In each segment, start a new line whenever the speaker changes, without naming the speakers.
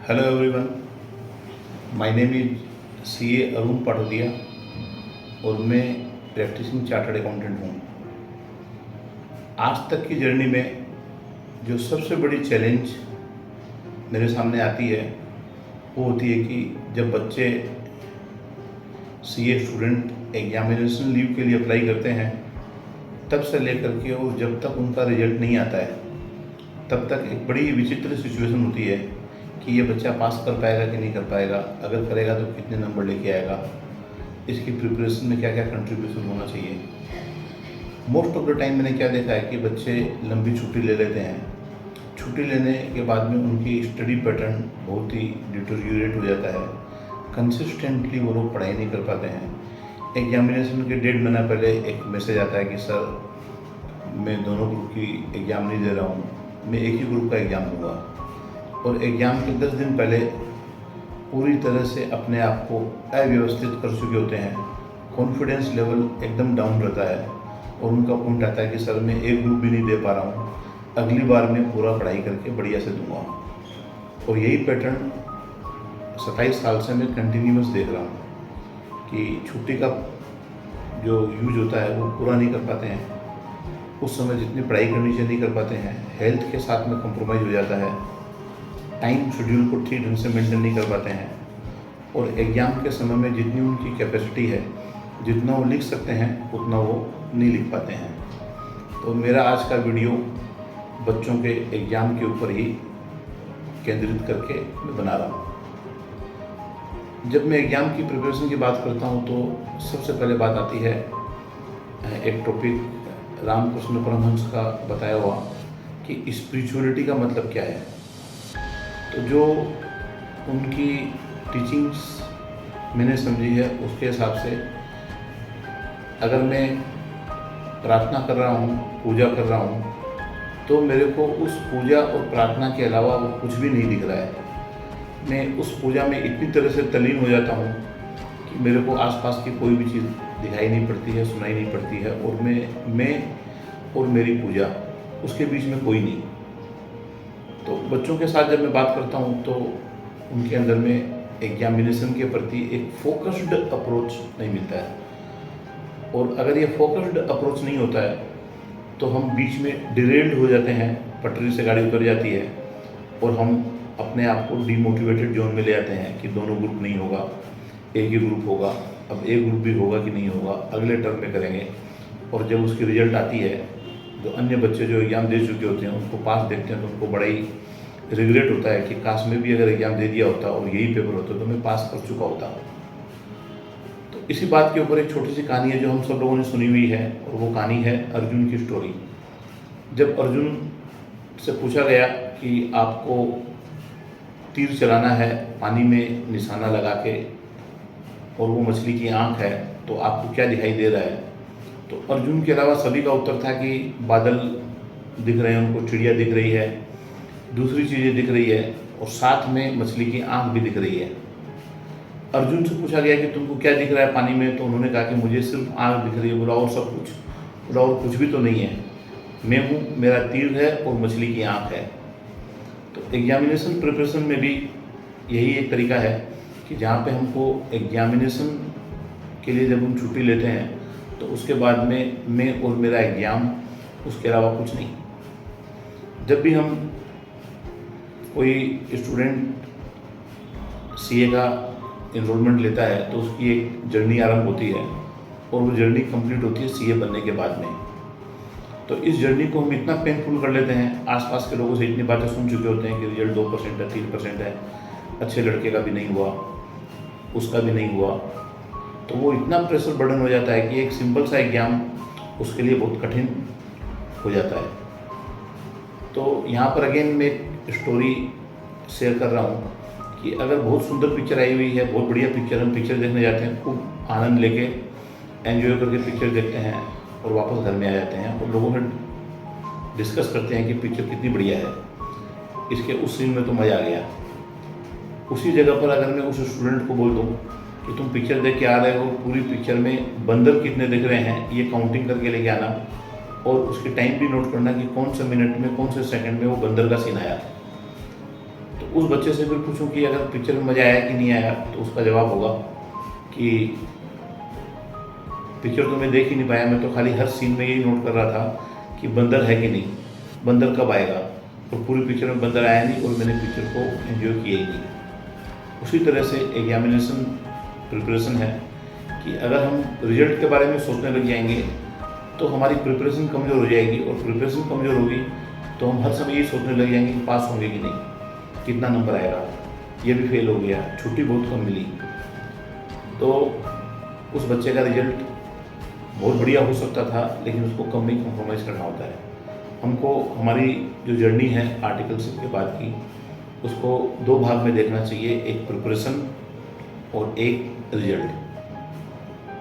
Hello everyone, my name is CA Arun Patodia और मैं practising chartered accountant हूँ। आज तक की जर्नी में जो सबसे बड़ी चैलेंज मेरे सामने आती है वो होती है कि जब बच्चे सीए स्टूडेंट एग्जामिनेशन लीव के लिए अप्लाई करते हैं तब से लेकर के और जब तक उनका रिजल्ट नहीं आता है तब तक एक बड़ी विचित्र सिचुएशन होती है कि ये बच्चा पास कर पाएगा कि नहीं कर पाएगा, अगर करेगा तो कितने नंबर लेके आएगा, इसकी प्रिपरेशन में क्या क्या कंट्रीब्यूशन होना चाहिए। मोस्ट ऑफ द टाइम मैंने क्या देखा है कि बच्चे लंबी छुट्टी ले लेते हैं। छुट्टी लेने के बाद में उनकी स्टडी पैटर्न बहुत ही डिटोरिएट हो जाता है। कंसिस्टेंटली वो लोग पढ़ाई नहीं कर पाते हैं। एग्जामिनेशन के 1.5 महीना पहले एक मैसेज आता है कि सर मैं दोनों ग्रुप की एग्ज़ाम नहीं दे रहा हूँ, मैं एक ही ग्रुप का एग्ज़ाम दूँगा। और एग्ज़ाम के 10 दिन पहले पूरी तरह से अपने आप को अव्यवस्थित कर चुके होते हैं। कॉन्फिडेंस लेवल एकदम डाउन रहता है और उनका पॉइंट आता है कि सर मैं एक ग्रुप भी नहीं दे पा रहा हूँ, अगली बार मैं पूरा पढ़ाई करके बढ़िया से दूंगा। और यही पैटर्न 27 साल से मैं कंटिन्यूस देख रहा हूँ कि छुट्टी का जो यूज होता है वो पूरा नहीं कर पाते हैं, उस समय जितनी पढ़ाई करनी चाहिए नहीं कर पाते हैं, हेल्थ के साथ में कंप्रोमाइज़ हो जाता है, टाइम शेड्यूल को ठीक ढंग से मेंटेन नहीं कर पाते हैं और एग्ज़ाम के समय में जितनी उनकी कैपेसिटी है, जितना वो लिख सकते हैं उतना वो नहीं लिख पाते हैं। तो मेरा आज का वीडियो बच्चों के एग्ज़ाम के ऊपर ही केंद्रित करके मैं बना रहा हूँ। जब मैं एग्ज़ाम की प्रिपरेशन की बात करता हूँ तो सबसे पहले बात आती है एक टॉपिक रामकृष्ण परमहंस का बताया हुआ कि स्पिरिचुअलिटी का मतलब क्या है। तो जो उनकी टीचिंग्स मैंने समझी है उसके हिसाब से अगर मैं प्रार्थना कर रहा हूँ, पूजा कर रहा हूँ, तो मेरे को उस पूजा और प्रार्थना के अलावा वो कुछ भी नहीं दिख रहा है। मैं उस पूजा में इतनी तरह से तल्लीन हो जाता हूँ कि मेरे को आसपास की कोई भी चीज़ दिखाई नहीं पड़ती है, सुनाई नहीं पड़ती है और मैं और मेरी पूजा उसके बीच में कोई नहीं। तो बच्चों के साथ जब मैं बात करता हूँ तो उनके अंदर में एग्जामिनेशन के प्रति एक फोकस्ड अप्रोच नहीं मिलता है और अगर ये फोकस्ड अप्रोच नहीं होता है तो हम बीच में डिरेल्ड हो जाते हैं, पटरी से गाड़ी उतर जाती है और हम अपने आप को डीमोटिवेटेड जोन में ले आते हैं कि दोनों ग्रुप नहीं होगा, एक ही ग्रुप होगा। अब एक ग्रुप भी होगा कि नहीं होगा अगले टर्म में करेंगे। और जब उसकी रिजल्ट आती है, जो अन्य बच्चे जो एग्ज़ाम दे चुके होते हैं उनको पास देखते हैं तो उनको बड़ा ही रिग्रेट होता है कि काश में भी अगर एग्ज़ाम दे दिया होता और यही पेपर होता तो मैं पास कर चुका होता। तो इसी बात के ऊपर एक छोटी सी कहानी है जो हम सब लोगों ने सुनी हुई है और वो कहानी है अर्जुन की स्टोरी। जब अर्जुन से पूछा गया कि आपको तीर चलाना है पानी में निशाना लगा के और वो मछली की आँख है तो आपको क्या दिखाई दे रहा है, तो अर्जुन के अलावा सभी का उत्तर था कि बादल दिख रहे हैं उनको, चिड़िया दिख रही है, दूसरी चीज़ें दिख रही है और साथ में मछली की आँख भी दिख रही है। अर्जुन से पूछा गया कि तुमको क्या दिख रहा है पानी में, तो उन्होंने कहा कि मुझे सिर्फ आँख दिख रही है। बोला और सब कुछ? बोला और कुछ भी तो नहीं है, मैं हूँ, मेरा तीर है और मछली की आँख है। तो एग्जामिनेशन प्रिपरेशन में भी यही एक तरीका है कि जहाँ पे हमको एग्जामिनेशन के लिए जब हम छुट्टी लेते हैं तो उसके बाद में मैं और मेरा एग्ज़ाम, उसके अलावा कुछ नहीं। जब भी हम कोई स्टूडेंट सीए का इनरोलमेंट लेता है तो उसकी एक जर्नी आरंभ होती है और वो जर्नी कंप्लीट होती है सीए बनने के बाद में। तो इस जर्नी को हम इतना पेनफुल कर लेते हैं, आसपास के लोगों से इतनी बातें सुन चुके होते हैं कि रिजल्ट 2% है, 3% है, अच्छे लड़के का भी नहीं हुआ, उसका भी नहीं हुआ, तो वो इतना प्रेशर बर्डन हो जाता है कि एक सिंपल सा एग्ज़ाम उसके लिए बहुत कठिन हो जाता है। तो यहाँ पर अगेन मैं एक स्टोरी शेयर कर रहा हूँ कि अगर बहुत सुंदर पिक्चर आई हुई है, बहुत बढ़िया पिक्चर, हम पिक्चर देखने जाते हैं, खूब आनंद लेके एंजॉय करके पिक्चर देखते हैं और वापस घर में आ जाते हैं और लोगों से डिस्कस करते हैं कि पिक्चर कितनी बढ़िया है, इसके उस सीन में तो मज़ा आ गया। उसी जगह पर अगर मैं उस स्टूडेंट को बोल दूँ कि तुम पिक्चर देख के आ रहे हो, पूरी पिक्चर में बंदर कितने दिख रहे हैं ये काउंटिंग करके लेके आना और उसकी टाइम भी नोट करना कि कौन से मिनट में, कौन से सेकंड में वो बंदर का सीन आया। तो उस बच्चे से फिर पूछूं कि अगर पिक्चर में मज़ा आया कि नहीं आया, तो उसका जवाब होगा कि पिक्चर तो मैं देख ही नहीं पाया, मैं तो खाली हर सीन में यही नोट कर रहा था कि बंदर है कि नहीं, बंदर कब आएगा, और पूरी पिक्चर में बंदर आया नहीं और मैंने पिक्चर को एंजॉय किया ही नहीं। उसी तरह से एग्जामिनेशन प्रिपरेशन है कि अगर हम रिजल्ट के बारे में सोचने लग जाएंगे तो हमारी प्रिपरेशन कमज़ोर हो जाएगी, और प्रिपरेशन कमज़ोर होगी तो हम हर समय ये सोचने लग जाएंगे कि पास होंगे कि नहीं, कितना नंबर आएगा, ये भी फेल हो गया, छुट्टी बहुत कम मिली। तो उस बच्चे का रिजल्ट बहुत बढ़िया हो सकता था, लेकिन उसको कम नहीं कॉम्प्रोमाइज़ करना होता है। हमको हमारी जो जर्नी है आर्टिकलशिप के बाद की, उसको दो भाग में देखना चाहिए, एक प्रिपरेशन और एक रिजल्ट।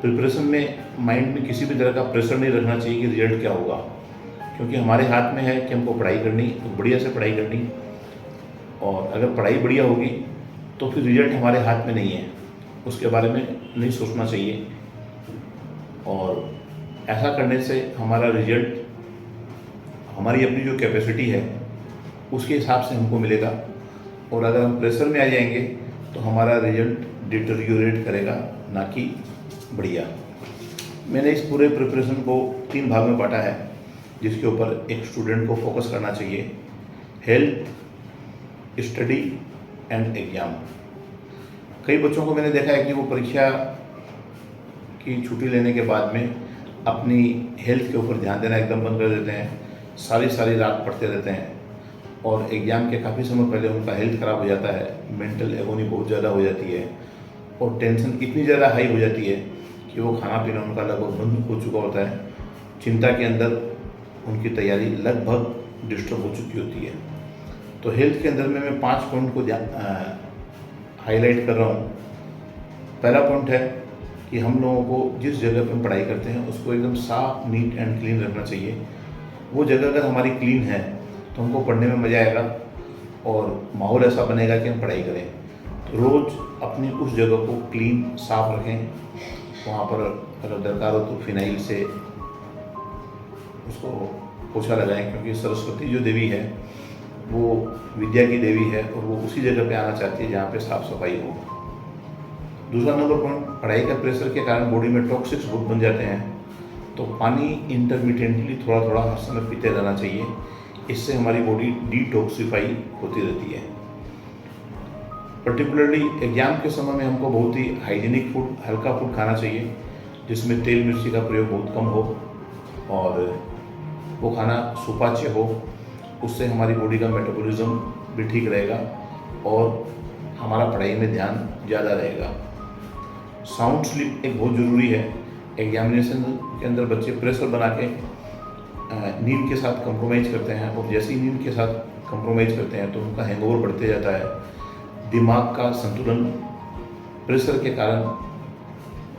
प्रिपरेशन में माइंड में किसी भी तरह का प्रेशर नहीं रखना चाहिए कि रिजल्ट क्या होगा, क्योंकि हमारे हाथ में है कि हमको पढ़ाई करनी, तो बढ़िया से पढ़ाई करनी, और अगर पढ़ाई बढ़िया होगी तो फिर रिजल्ट हमारे हाथ में नहीं है, उसके बारे में नहीं सोचना चाहिए। और ऐसा करने से हमारा रिजल्ट हमारी अपनी जो कैपेसिटी है उसके हिसाब से हमको मिलेगा, और अगर हम प्रेशर में आ जाएंगे तो हमारा रिजल्ट डिटेरियोरेट करेगा, ना कि बढ़िया। मैंने इस पूरे प्रिपरेशन को 3 भाग में बांटा है, जिसके ऊपर एक स्टूडेंट को फोकस करना चाहिए: हेल्थ, स्टडी एंड एग्ज़ाम। कई बच्चों को मैंने देखा है कि वो परीक्षा की छुट्टी लेने के बाद में अपनी हेल्थ के ऊपर ध्यान देना एकदम बंद कर देते हैं, सारी रात पढ़ते रहते हैं, और एग्ज़ाम के काफ़ी समय पहले उनका हेल्थ ख़राब हो जाता है, मेंटल एगोनी बहुत ज़्यादा हो जाती है, और टेंशन इतनी ज़्यादा हाई हो जाती है कि वो खाना पीना उनका लगभग बंद हो चुका होता है, चिंता के अंदर उनकी तैयारी लगभग डिस्टर्ब हो चुकी होती है। तो हेल्थ के अंदर में मैं 5 पॉइंट को हाईलाइट कर रहा हूँ। पहला पॉइंट है कि हम लोगों को जिस जगह पर पढ़ाई करते हैं उसको एकदम साफ, नीट एंड क्लीन रखना चाहिए। वो जगह अगर हमारी क्लीन है तो हमको पढ़ने में मज़ा आएगा, और माहौल ऐसा बनेगा कि हम पढ़ाई करें। तो रोज़ अपनी उस जगह को क्लीन, साफ रखें। वहाँ पर अगर दरकार हो तो फिनाइल से उसको पोछा लगाएं, क्योंकि सरस्वती जो देवी है वो विद्या की देवी है, और वो उसी जगह पे आना चाहती है जहाँ पे साफ़ सफाई हो। दूसरा नंबर पॉइंट, पढ़ाई का प्रेशर के कारण बॉडी में टॉक्सिक्स बहुत बन जाते हैं, तो पानी इंटरमिटेंटली थोड़ा थोड़ा हर समय पीते रहना चाहिए। इससे हमारी बॉडी डिटॉक्सिफाई होती रहती है। पर्टिकुलरली एग्जाम के समय में हमको बहुत ही हाइजीनिक फूड, हल्का फूड खाना चाहिए, जिसमें तेल मिर्ची का प्रयोग बहुत कम हो, और वो खाना सुपाच्य हो। उससे हमारी बॉडी का मेटाबॉलिज्म भी ठीक रहेगा, और हमारा पढ़ाई में ध्यान ज़्यादा रहेगा। साउंड स्लीप एक बहुत ज़रूरी है। एग्जामिनेशन के अंदर बच्चे प्रेशर बना के नींद के साथ कंप्रोमाइज़ करते हैं, और जैसे ही नींद के साथ कंप्रोमाइज़ करते हैं तो उनका हैंगओवर बढ़ते जाता है। दिमाग का संतुलन प्रेशर के कारण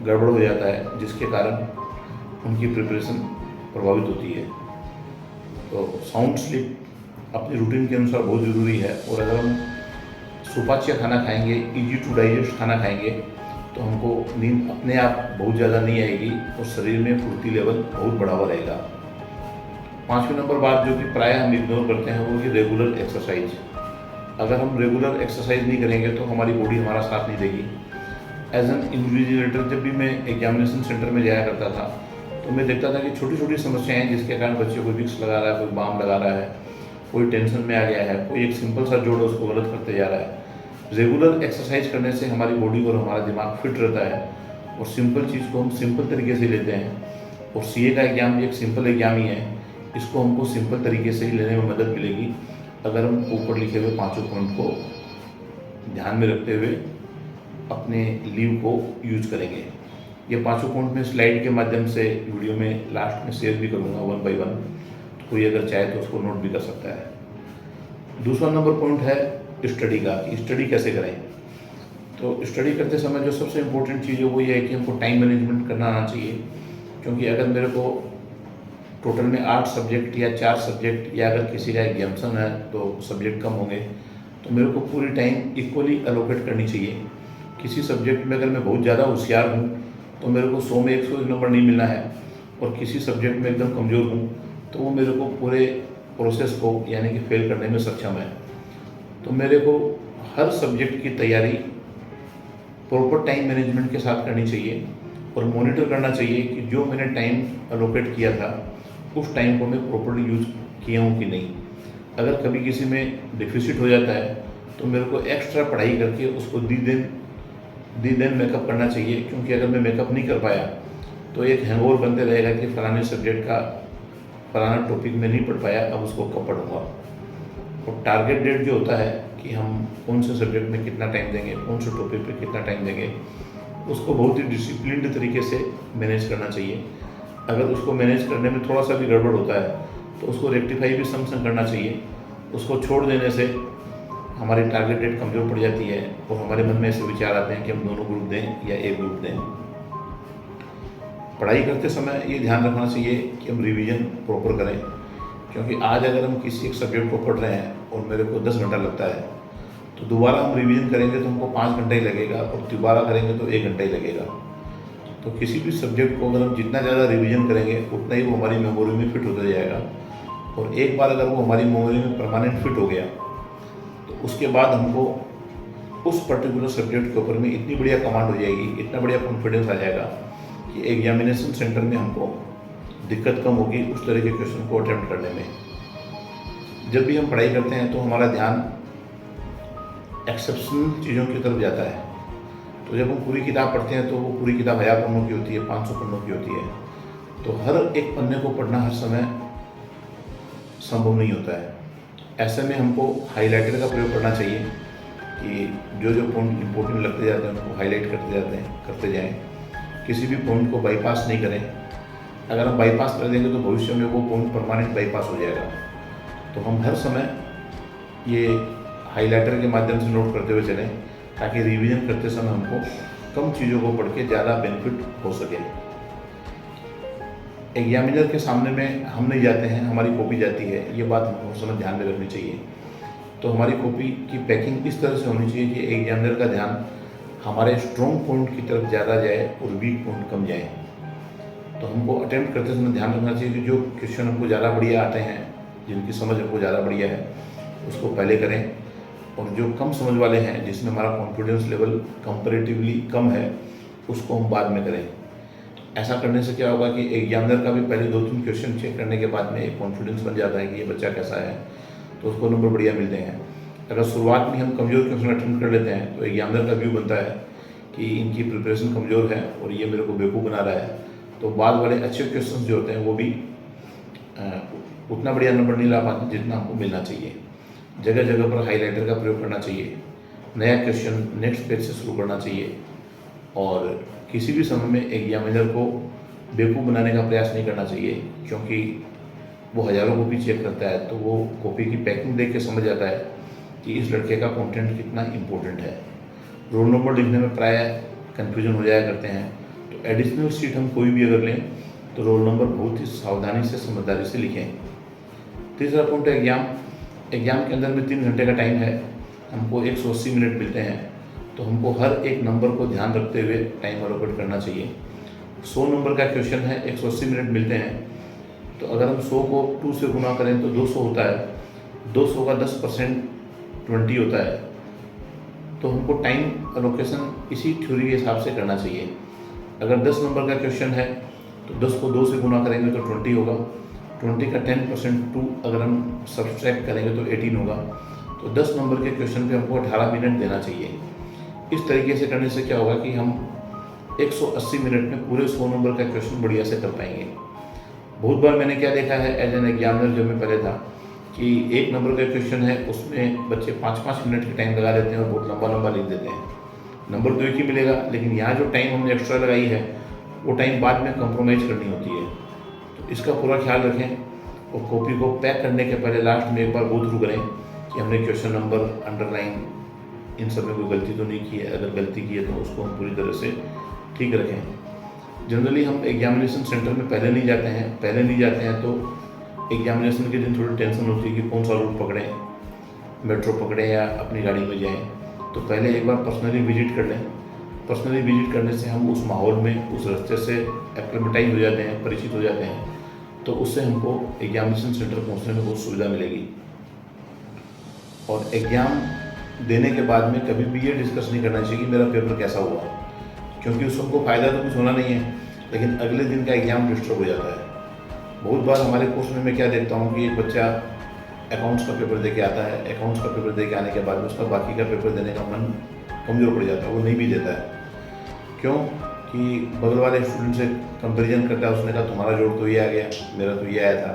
गड़बड़ हो जाता है, जिसके कारण उनकी प्रिपरेशन प्रभावित होती है। तो साउंड स्लीप अपनी रूटीन के अनुसार बहुत ज़रूरी है, और अगर हम सुपाच्य खाना खाएंगे, इजी टू डाइजेस्ट खाना खाएंगे, तो हमको नींद अपने आप बहुत ज़्यादा नहीं आएगी, और शरीर में फुर्ती लेवल बहुत बढ़ावा रहेगा। 5वें नंबर बात जो कि प्रायः हम इग्नोर करते हैं, वो कि रेगुलर एक्सरसाइज। अगर हम रेगुलर एक्सरसाइज नहीं करेंगे तो हमारी बॉडी हमारा साथ नहीं देगी। एज एन इन्विजिलेटर जब भी मैं एग्जामिनेशन सेंटर में जाया करता था, तो मैं देखता था कि छोटी छोटी समस्याएं हैं जिसके कारण बच्चे कोई विक्स लगा रहा है, कोई बाम लगा रहा है, कोई टेंशन में आ गया है, कोई एक सिंपल सा जोड़ उसको गलत करते जा रहा है। रेगुलर एक्सरसाइज करने से हमारी बॉडी और हमारा दिमाग फिट रहता है, और सिंपल चीज़ को हम सिंपल तरीके से लेते हैं। और सीए का एग्ज़ाम भी एक सिंपल एग्ज़ाम ही है, इसको हमको सिंपल तरीके से ही लेने में मदद मिलेगी अगर हम ऊपर लिखे हुए 5 पॉइंट को ध्यान में रखते हुए अपने लीव को यूज करेंगे। ये 5 पॉइंट में स्लाइड के माध्यम से वीडियो में लास्ट में शेयर भी करूँगा 1 बाय 1, तो कोई अगर चाहे तो उसको नोट भी कर सकता है। दूसरा नंबर पॉइंट है स्टडी का, कि स्टडी कैसे करें। तो स्टडी करते समय जो सबसे इम्पोर्टेंट चीज़ है वो ये है कि हमको टाइम मैनेजमेंट करना आना चाहिए, क्योंकि अगर मेरे को टोटल में 8 सब्जेक्ट या 4 सब्जेक्ट, या अगर किसी का एग्जाम्सन है तो सब्जेक्ट कम होंगे, तो मेरे को पूरी टाइम इक्वली एलोकेट करनी चाहिए। किसी सब्जेक्ट में अगर मैं बहुत ज़्यादा होशियार हूँ तो मेरे को 100 में 100 नंबर नहीं मिलना है, और किसी सब्जेक्ट में एकदम कमज़ोर हूँ तो वो मेरे को पूरे प्रोसेस को यानी कि फेल करने में सक्षम है। तो मेरे को हर सब्जेक्ट की तैयारी प्रॉपर टाइम मैनेजमेंट के साथ करनी चाहिए और मॉनिटर करना चाहिए कि जो मैंने टाइम अलोकेट किया था उस टाइम को मैं प्रॉपर्ली यूज़ किया हूँ कि नहीं। अगर कभी किसी में डिफिसिट हो जाता है तो मेरे को एक्स्ट्रा पढ़ाई करके उसको दी दिन मेकअप करना चाहिए, क्योंकि अगर मैं मेकअप नहीं कर पाया तो एक हैंगओवर बनते रहेगा कि फलाने सब्जेक्ट का फलाना टॉपिक में नहीं पढ़ पाया, अब उसको कब पढ़ूंगा। और टारगेट डेट जो होता है कि हम कौन से सब्जेक्ट में कितना टाइम देंगे, कौन से टॉपिक पे कितना टाइम देंगे, उसको बहुत ही डिसिप्लिन्ड तरीके से मैनेज करना चाहिए। अगर उसको मैनेज करने में थोड़ा सा भी गड़बड़ होता है तो उसको रेक्टिफाई भी संग संग करना चाहिए। उसको छोड़ देने से हमारी टारगेट डेट कमज़ोर पड़ जाती है और हमारे मन में ऐसे विचार आते हैं कि हम दोनों ग्रुप दें या एक ग्रुप दें। पढ़ाई करते समय ये ध्यान रखना चाहिए कि हम रिवीजन प्रॉपर करें, क्योंकि आज अगर हम किसी एक सब्जेक्ट को पढ़ रहे हैं और मेरे को 10 घंटा लगता है तो दोबारा हम रिवीजन करेंगे तो हमको 5 घंटा ही लगेगा और दोबारा करेंगे तो 1 घंटा ही लगेगा। तो किसी भी सब्जेक्ट को अगर हम जितना ज़्यादा रिवीजन करेंगे उतना ही वो हमारी मेमोरी में फिट होता जाएगा, और एक बार अगर वो हमारी मेमोरी में परमानेंट फिट हो गया तो उसके बाद हमको उस पर्टिकुलर सब्जेक्ट के ऊपर में इतनी बढ़िया कमांड हो जाएगी, इतना बढ़िया कॉन्फिडेंस आ जाएगा कि एग्जामिनेशन सेंटर में हमको दिक्कत कम होगी उस तरह के क्वेश्चन को अटेम्प्ट करने में। जब भी हम पढ़ाई करते हैं तो हमारा ध्यान एक्सेप्शनल चीज़ों की तरफ जाता है। तो जब हम पूरी किताब पढ़ते हैं तो वो पूरी किताब 1000 पन्नों की होती है, 500 पन्नों की होती है, तो हर एक पन्ने को पढ़ना हर समय संभव नहीं होता है। ऐसे में हमको हाइलाइटर का प्रयोग करना चाहिए कि जो जो पॉइंट इंपॉर्टेंट लगते जाते हैं उनको हाईलाइट करते जाएं। किसी भी पॉइंट को बाईपास नहीं करें। अगर हम बाईपास कर देंगे तो भविष्य में वो पॉइंट परमानेंट बाईपास हो जाएगा। तो हम हर समय ये हाइलाइटर के माध्यम से नोट करते हुए चलें ताकि रिवीजन करते समय हमको कम चीज़ों को पढ़ के ज़्यादा बेनिफिट हो सके। एग्जामिनर के सामने में हम नहीं जाते हैं, हमारी कॉपी जाती है, ये बात हमको हर समय ध्यान में रखनी चाहिए। तो हमारी कॉपी की पैकिंग इस तरह से होनी चाहिए कि एग्जामिनर का ध्यान हमारे स्ट्रॉन्ग पॉइंट की तरफ ज़्यादा जाए और वीक पॉइंट कम जाए। तो हमको अटेम्प्ट करते समय ध्यान रखना चाहिए कि जो क्वेश्चन हमको ज़्यादा बढ़िया आते हैं, जिनकी समझ हमको ज़्यादा बढ़िया है, उसको पहले करें, और जो कम समझ वाले हैं जिसमें हमारा कॉन्फिडेंस लेवल कंपैरेटिवली कम है उसको हम बाद में करें। ऐसा करने से क्या होगा कि एग्जामिनर का भी पहले 2-3 क्वेश्चन चेक करने के बाद में एक कॉन्फिडेंस बन जाता है कि ये बच्चा कैसा है, तो उसको नंबर बढ़िया मिलते हैं। अगर शुरुआत में हम कमज़ोर क्वेश्चन अटेम्प्ट कर लेते हैं तो एग्जामिनर का व्यू बनता है कि इनकी प्रिपरेशन कमज़ोर है और ये मेरे को बेवकूफ़ बना रहा है। तो बाद वाले अच्छे क्वेश्चन जो होते हैं वो भी उतना बढ़िया नंबर नहीं ला पाते जितना हमको मिलना चाहिए। जगह जगह पर हाइलाइटर का प्रयोग करना चाहिए। नया क्वेश्चन नेक्स्ट पेज से शुरू करना चाहिए, और किसी भी समय में एग्जामिनर को बेवकूफ़ बनाने का प्रयास नहीं करना चाहिए, क्योंकि वो हज़ारों कॉपी चेक करता है तो वो कॉपी की पैकिंग देख के समझ जाता है कि इस लड़के का कंटेंट कितना इम्पोर्टेंट है। रोल नंबर लिखने में प्राय कन्फ्यूजन हो जाया करते हैं, तो एडिशनल शीट हम कोई भी अगर लें तो रोल नंबर बहुत ही सावधानी से समझदारी से लिखें। तीसरा पॉइंट है एग्जाम के अंदर में 3 घंटे का टाइम है, हमको 180 मिनट मिलते हैं, तो हमको हर एक नंबर को ध्यान रखते हुए टाइम अलोकेट करना चाहिए। 100 नंबर का क्वेश्चन है, 180 मिनट मिलते हैं, तो अगर हम 100 को 2 से गुना करें तो 200 होता है, 200 का 10% 20 होता है। तो हमको टाइम अलोकेशन इसी थ्योरी के हिसाब से करना चाहिए। अगर 10 नंबर का क्वेश्चन है तो 10 को 2 से गुना करेंगे तो 20 होगा, 20 का 10% 2 अगर हम सब्सट्रैक्ट करेंगे तो 18 होगा। तो 10 नंबर के क्वेश्चन पे हमको 18 मिनट देना चाहिए। इस तरीके से करने से क्या होगा कि हम 180 मिनट में पूरे 100 नंबर का क्वेश्चन बढ़िया से कर पाएंगे। बहुत बार मैंने क्या देखा है एज एन एग्जामिनर, जब मैं पहले था, कि 1 नंबर का क्वेश्चन है उसमें बच्चे 5-5 मिनट का टाइम लगा देते हैं और बहुत लंबा लंबा लिख देते हैं। नंबर तो एक ही मिलेगा, लेकिन यहाँ जो टाइम हमने एक्स्ट्रा लगाई है वो टाइम बाद में कंप्रोमाइज़ करनी होती है। तो इसका पूरा ख्याल रखें, और कॉपी को पैक करने के पहले लास्ट में एक बार गो थ्रू करें कि हमने क्वेश्चन नंबर, अंडरलाइन, इन सब में कोई गलती तो नहीं की है। अगर गलती की है तो उसको हम पूरी तरह से ठीक रखें। जनरली हम एग्जामिनेशन सेंटर में पहले नहीं जाते हैं तो एग्जामिनेशन के दिन थोड़ी टेंशन होती है कि कौन सा रूट पकड़ें, मेट्रो पकड़ें या अपनी गाड़ी में जाएं। तो पहले एक बार पर्सनली विजिट कर लें। पर्सनली विजिट करने से हम उस माहौल में, उस रास्ते से एक्लेमेटाइज हो जाते हैं, परिचित हो जाते हैं, तो उससे हमको एग्जामिनेशन सेंटर पहुंचने में बहुत सुविधा मिलेगी। और एग्ज़ाम देने के बाद में कभी भी ये डिस्कस नहीं करना चाहिए कि मेरा पेपर कैसा हुआ, क्योंकि उस सबको फ़ायदा तो कुछ होना नहीं है, लेकिन अगले दिन का एग्ज़ाम डिस्टर्ब हो जाता है। बहुत बार हमारे कोर्स में मैं क्या देखता हूँ कि एक बच्चा अकाउंट्स का पेपर दे के आता है, अकाउंट्स का पेपर दे के आने के बाद में उसका बाकी का पेपर देने का मन कमज़ोर पड़ जाता है, वो नहीं भी देता है। क्यों? कि बगल वाले स्टूडेंट से कंपैरिजन करता है, उसने कहा तुम्हारा जोड़ तो ये आ गया, मेरा तो ये आया था,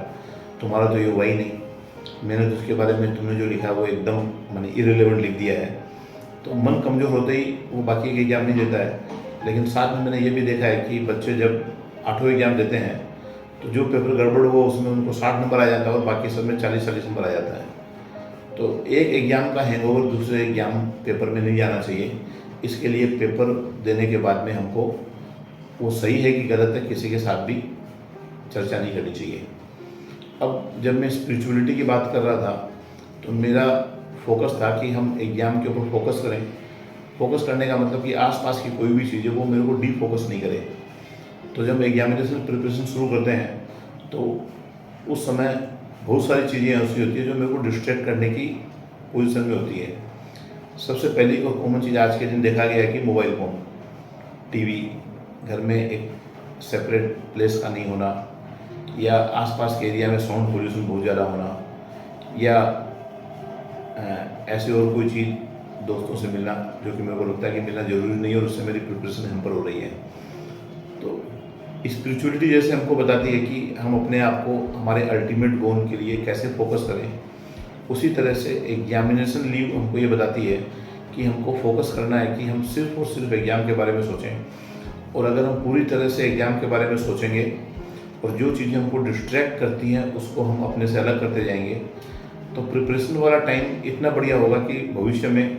तुम्हारा तो ये हुआ ही नहीं, मैंने तो उसके बारे में तुमने जो लिखा वो एकदम माने इरेलेवेंट लिख दिया है। तो मन कमज़ोर होते ही वो बाकी के एग्ज़ाम नहीं देता है। लेकिन साथ में मैंने ये भी देखा है कि बच्चे जब 8वां एग्ज़ाम देते हैं तो जो पेपर गड़बड़ हुआ उसमें उनको 60 नंबर आ जाता है और बाकी सब में 40-40 नंबर आ जाता है। तो एक एग्ज़ाम का हैंगओवर दूसरे एग्ज़ाम पेपर में नहीं जाना चाहिए। इसके लिए पेपर देने के बाद में हमको वो सही है कि गलत है किसी के साथ भी चर्चा नहीं करनी चाहिए। अब जब मैं स्पिरिचुअलिटी की बात कर रहा था तो मेरा फोकस था कि हम एग्ज़ाम के ऊपर फोकस करें। फोकस करने का मतलब कि आसपास की कोई भी चीज़ है वो मेरे को डी फोकस नहीं करे। तो जब एग्जामिनेशन प्रिपरेशन शुरू करते हैं तो उस समय बहुत सारी चीज़ें ऐसी होती है जो मेरे को डिस्ट्रैक्ट करने की पोजीशन में होती है। सबसे पहली और कॉमन चीज़ आज के दिन देखा गया है कि मोबाइल फ़ोन, टीवी, घर में एक सेपरेट प्लेस का नहीं होना, या आसपास के एरिया में साउंड पोल्यूशन बहुत ज़्यादा होना, या ऐसी और कोई चीज़, दोस्तों से मिलना जो कि मेरे को लगता है कि मिलना ज़रूरी नहीं है और उससे मेरी प्रिपरेशन हैम्पर हो रही है। तो स्पिरिचुअलिटी जैसे हमको बताती है कि हम अपने आप को हमारे अल्टीमेट गोल के लिए कैसे फोकस करें, उसी तरह से एग्जामिनेशन लीव हमको ये बताती है कि हमको फोकस करना है कि हम सिर्फ और सिर्फ एग्ज़ाम के बारे में सोचें। और अगर हम पूरी तरह से एग्ज़ाम के बारे में सोचेंगे और जो चीज़ें हमको डिस्ट्रैक्ट करती हैं उसको हम अपने से अलग करते जाएंगे, तो प्रिपरेशन वाला टाइम इतना बढ़िया होगा कि भविष्य में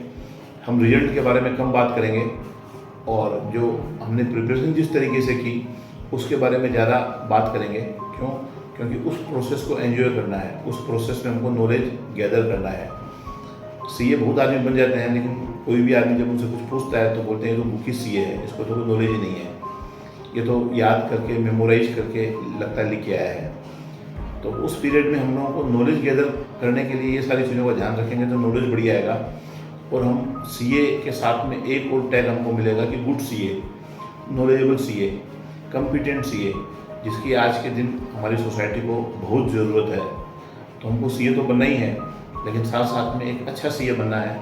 हम रिजल्ट के बारे में कम बात करेंगे और जो हमने प्रिपरेशन जिस तरीके से की उसके बारे में ज़्यादा बात करेंगे। क्यों? क्योंकि उस प्रोसेस को एंजॉय करना है, उस प्रोसेस में हमको नॉलेज गैदर करना है। सीए बहुत आदमी बन जाते हैं, लेकिन कोई भी आदमी जब उनसे कुछ पूछता है तो बोलते हैं तो बुकी सीए है, इसको तो कोई नॉलेज ही नहीं है, ये तो याद करके मेमोराइज करके लगता है लिख के आया है। तो उस पीरियड में हम लोगों को नॉलेज गैदर करने के लिए ये सारी चीज़ों का ध्यान रखेंगे तो नॉलेज बढ़िया आएगा। और हम सीए के साथ में एक और टैग हमको मिलेगा कि good CA, knowledgeable CA, competent CA, जिसकी आज के दिन हमारी सोसाइटी को बहुत ज़रूरत है। तो हमको सीए तो बनना ही है, लेकिन साथ साथ में एक अच्छा सीए बनना है।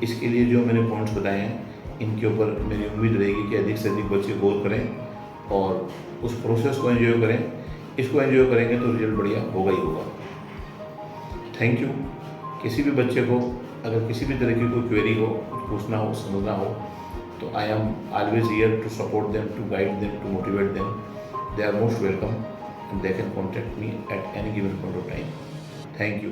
इसके लिए जो मैंने पॉइंट्स बताए हैं इनके ऊपर मेरी उम्मीद रहेगी कि अधिक से अधिक बच्चे गौर करें और उस प्रोसेस को एंजॉय करें। इसको एंजॉय करेंगे तो रिजल्ट बढ़िया होगा ही होगा। Thank you. किसी भी बच्चे को अगर किसी भी तरह की कोई क्वेरी हो, कुछ पूछना हो, समझना हो, तो I am always here to support them, to guide them, to motivate them. They are most welcome and they can contact me at any given point of time. Thank you.